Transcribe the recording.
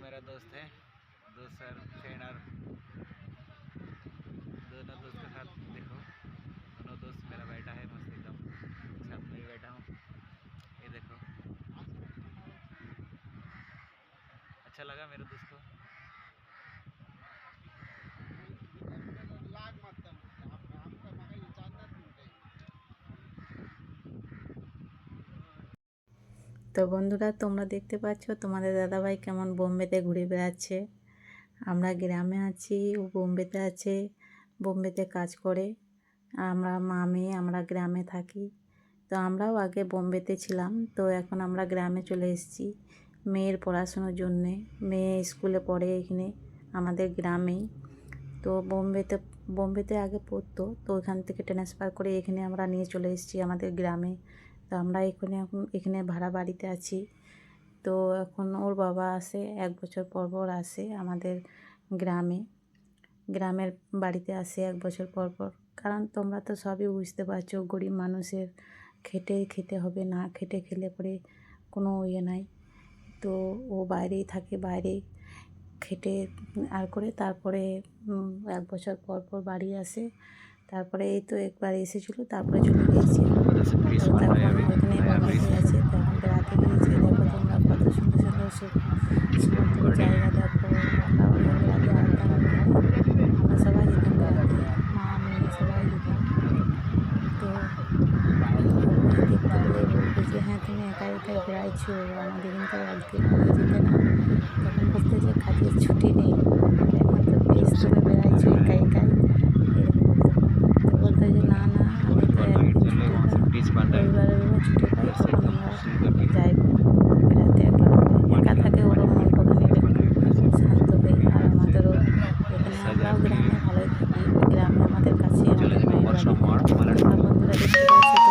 मेरा दोस्त है, दोस्त और फ्रेंड और दोनों दोस्त के साथ देखो, दोनों दोस्त मेरा बैठा है मस्त एकदम साथ में बैठा हूँ। ये देखो अच्छा लगा मेरे दोस्त को। তো বন্ধুরা, তোমরা দেখতে পাচ্ছ তোমাদের দাদাভাই কেমন বোম্বেতে ঘুরে বেড়াচ্ছে। আমরা গ্রামে আছি, ও বোম্বেতে আছে, বোম্বেতে কাজ করে। আমরা মা মেয়ে আমরা গ্রামে থাকি। তো আমরাও আগে বোম্বেতে ছিলাম, তো এখন আমরা গ্রামে চলে এসেছি মেয়ের পড়াশোনার জন্যে। মেয়ে স্কুলে পড়ে এখানে আমাদের গ্রামেই। তো বোম্বেতে আগে পড়তো, তো ওখান থেকে ট্রান্সফার করে এখানে আমরা নিয়ে চলে এসেছি আমাদের গ্রামে। তো আমরা এখানে ভাড়া বাড়িতে আছি। তো এখন ওর বাবা আসে, 1 বছর পর পর আসে আমাদের গ্রামের বাড়িতে আসে 1 বছর পর পর। কারণ তোমরা তো সবই বুঝতে পারছো, গরিব মানুষের খেতে হবে, না খেটে খেলে পরে কোনো ইয়ে নাই। তো ও বাইরেই থাকে, বাইরে খেটে আর করে তারপরে 1 বছর পর পর বাড়ি আসে। তারপরে এই তো একবার এসেছিলো, তারপরে চলে গিয়েছে। এখন ওইখানে বাড়িতে আছে, তো এখন বেড়াতে গিয়েছে। দেখো তোমরা কত সুন্দর সুন্দর সমুদ্র জায়গা দেখো। আমরা ওখানে বেড়াতে আসতাম, আমরা সবাই যেতাম বেড়াতে, মা মেয়ে সবাই যেতাম। তো দেখতে পেলে বলবে যে হ্যাঁ তুমি একা একাই বেড়াইছো, আমাদের কিন্তু একদিন নিয়ে যেতে না। তখন বলতে যে কাজের ছুটি নেই, এখন তো বেশ তুমি বেড়াইছো একা একাই, এরকম বলতো। তো বলতো যে না না, আমি তো একদিন ছুটি পাই, রবিবার ছুটি পাই, তখন আমরা যাই বেড়াতে। একা থাকে ওরও মনটা একটু শান্ত হয়ে, আর আমাদেরও এখানে আমরাও গ্রামে ভালোই থাকি। গ্রামে আমাদের কাছে আমাদের মায়ের বাড়ি। তোমরা বন্ধুরা দেখতে পাচ্ছ